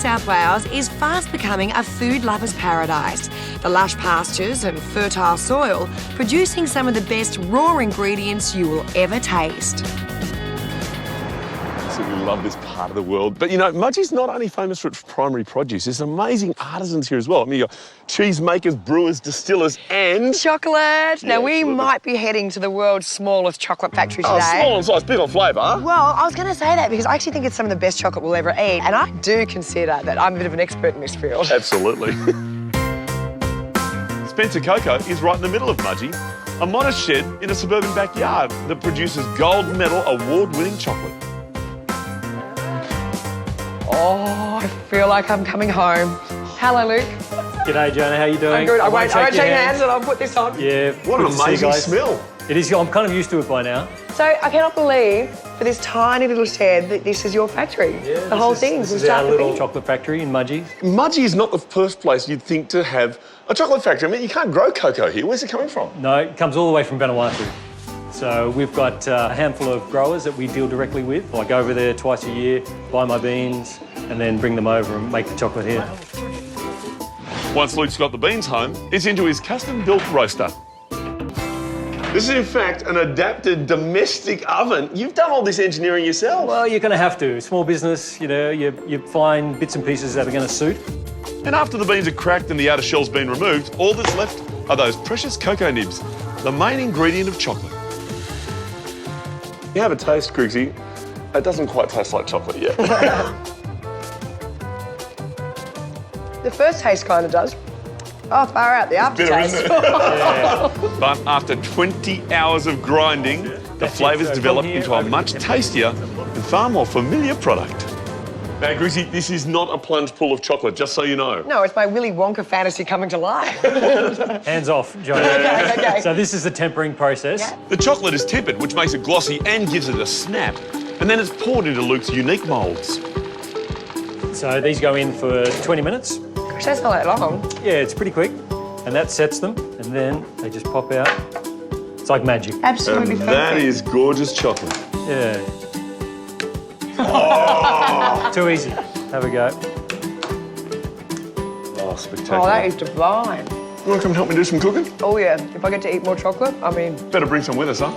South Wales is fast becoming a food lover's paradise. The lush pastures and fertile soil producing some of the best raw ingredients you will ever taste. Absolutely love this part of the world. But you know, Mudgee's not only famous for its primary produce, there's amazing artisans here as well. I mean, you've got cheesemakers, brewers, distillers, and... Chocolate! Now, we absolutely. might be heading to the world's smallest chocolate factory today. Oh, small in size, big on flavour. Well, I was going to say that because I actually think it's some of the best chocolate we'll ever eat. And I do consider that I'm a bit of an expert in this field. Absolutely. Spencer Cocoa is right in the middle of Mudgee, a modest shed in a suburban backyard that produces gold medal award-winning chocolate. Oh, I feel like I'm coming home. Hello, Luke. G'day, Jonah. How you doing? I'm good. I won't shake your hands and I'll put this on. Yeah. What an good to see you amazing guys. smell. It is. I'm kind of used to it by now. So I cannot believe for this tiny little shed that this is your factory. Yeah, the whole thing. This from is start our to little finish. chocolate factory in Mudgee. Mudgee is not the first place you'd think to have a chocolate factory. I mean, you can't grow cocoa here. Where's it coming from? No, it comes all the way from Vanuatu. So we've got a handful of growers that we deal directly with. I go over there twice a year, buy my beans, and then bring them over and make the chocolate here. Once Luke's got the beans home, it's into his custom-built roaster. This is, in fact, an adapted domestic oven. You've done all this engineering yourself. Well, you're going to have to. Small business, you know, you find bits and pieces that are going to suit. And after the beans are cracked and the outer shell's been removed, all that's left are those precious cocoa nibs, the main ingredient of chocolate. You have a taste, Griggsy. It doesn't quite taste like chocolate yet. The first taste kind of does. Oh, far out, the aftertaste. Bitter, isn't it? But after 20 hours of grinding, the flavours So develop from here into a over much to- tastier and far more familiar product. Now, Griggsy, this is not a plunge pool of chocolate, just so you know. No, it's my Willy Wonka fantasy coming to life. Hands off, Jonah. Okay. So this is the tempering process. Yeah. The chocolate is tempered, which makes it glossy and gives it a snap. And then it's poured into Luke's unique moulds. So these go in for 20 minutes. Gosh, that's not that long. Yeah, it's pretty quick. And that sets them, and then they just pop out. It's like magic. Absolutely And perfect. that is gorgeous chocolate. Yeah. Too easy. Have a go. Oh, spectacular. Oh, that is divine. You want to come help me do some cooking? Oh, yeah. If I get to eat more chocolate, I mean... Better bring some with us, huh?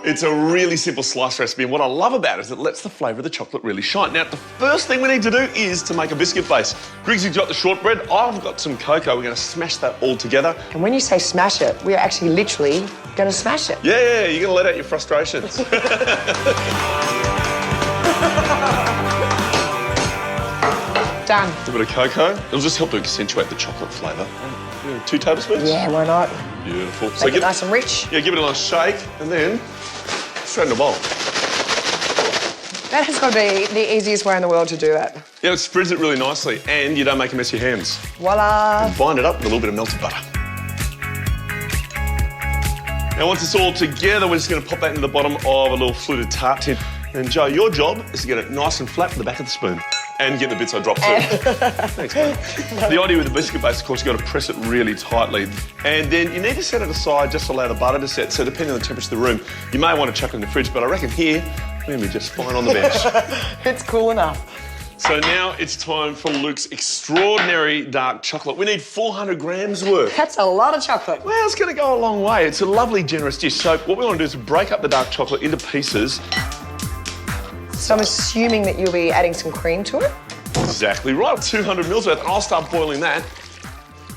It's a really simple slice recipe, and what I love about it is it lets the flavour of the chocolate really shine. Now, the first thing we need to do is to make a biscuit base. Griggsy's got the shortbread, I've got some cocoa. We're going to smash that all together. And when you say smash it, we are actually literally going to smash it. Yeah, you're going to let out your frustrations. Done. A bit of cocoa. It'll just help to accentuate the chocolate flavour. 2 tablespoons? Yeah, why not? Beautiful. Make it nice and rich. Yeah, give it a nice shake, and then straight in a bowl. That has got to be the easiest way in the world to do that. Yeah, it spreads it really nicely, and you don't make a mess of your hands. Voila. Bind it up with a little bit of melted butter. Now, once it's all together, we're just going to pop that into the bottom of a little fluted tart tin. And Joe, your job is to get it nice and flat with the back of the spoon. And get the bits I dropped too. Thanks, mate. The idea with the biscuit base, of course, you've got to press it really tightly. And then you need to set it aside just to allow the butter to set. So depending on the temperature of the room, you may want to chuck it in the fridge, but I reckon here, we're going to be just fine on the bench. It's cool enough. So now it's time for Luke's extraordinary dark chocolate. We need 400 grams worth. That's a lot of chocolate. Well, it's going to go a long way. It's a lovely, generous dish. So what we want to do is break up the dark chocolate into pieces. So I'm assuming that you'll be adding some cream to it? Exactly right. 200 mils worth. I'll start boiling that.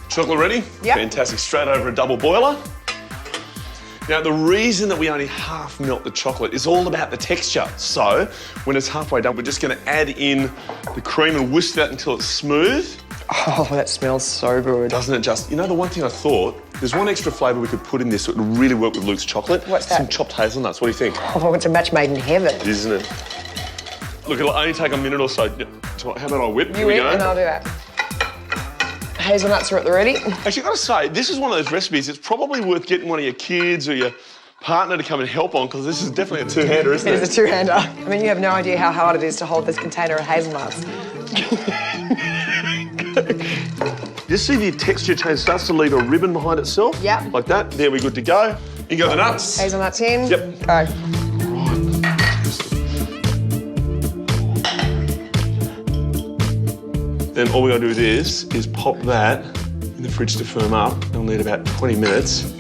Chocolate ready? Yep. Fantastic. Straight over a double boiler. Now, the reason that we only half melt the chocolate is all about the texture. So, when it's halfway done, we're just going to add in the cream and whisk that until it's smooth. Oh, that smells so good. Doesn't it just? You know, the one thing I thought, there's one extra flavour we could put in this that would really work with Luke's chocolate. What's that? Some chopped hazelnuts. What do you think? Oh, it's a match made in heaven. Isn't it? Look, it'll only take a minute or so. How about I whip? Here You we eat go. and I'll do that. Hazelnuts are at the ready. Actually, I've got to say, this is one of those recipes, it's probably worth getting one of your kids or your partner to come and help on, because this is definitely a two-hander, isn't It it? is a two-hander. I mean, you have no idea how hard it is to hold this container of hazelnuts. Just see the texture change, starts to leave a ribbon behind itself. Yep. Like that. There, we're good to go. You got the nuts. Hazelnuts in. Yep. Go. Then all we gotta do with this is pop that in the fridge to firm up. It'll need about 20 minutes.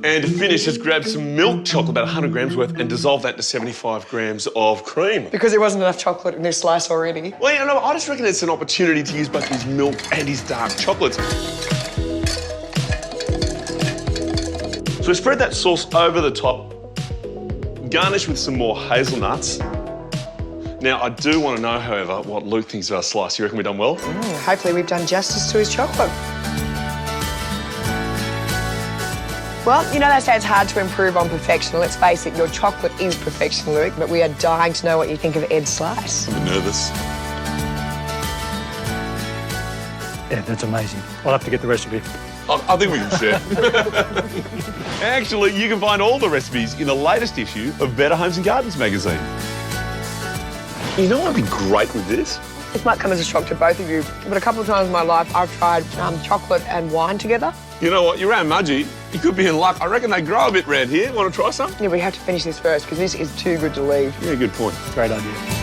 And to finish, just grab some milk chocolate, about 100 grams worth, and dissolve that into 75 grams of cream. Because there wasn't enough chocolate in this slice already. Well, you know, I just reckon it's an opportunity to use both his milk and his dark chocolates. So we spread that sauce over the top, garnish with some more hazelnuts. Now, I do want to know, however, what Luke thinks of our slice. You reckon we've done well? Hopefully we've done justice to his chocolate. Well, you know they say it's hard to improve on perfection. Let's face it, your chocolate is perfection, Luke, but we are dying to know what you think of Ed's slice. I'm nervous. Yeah, that's amazing. I'll have to get the recipe. I think we can share. Actually, you can find all the recipes in the latest issue of Better Homes and Gardens magazine. You know what would be great with this? This might come as a shock to both of you, but a couple of times in my life I've tried chocolate and wine together. You know what? You're around Mudgee. You could be in luck. I reckon they grow a bit round here. Want to try some? Yeah, we have to finish this first because this is too good to leave. Yeah, good point. Great idea.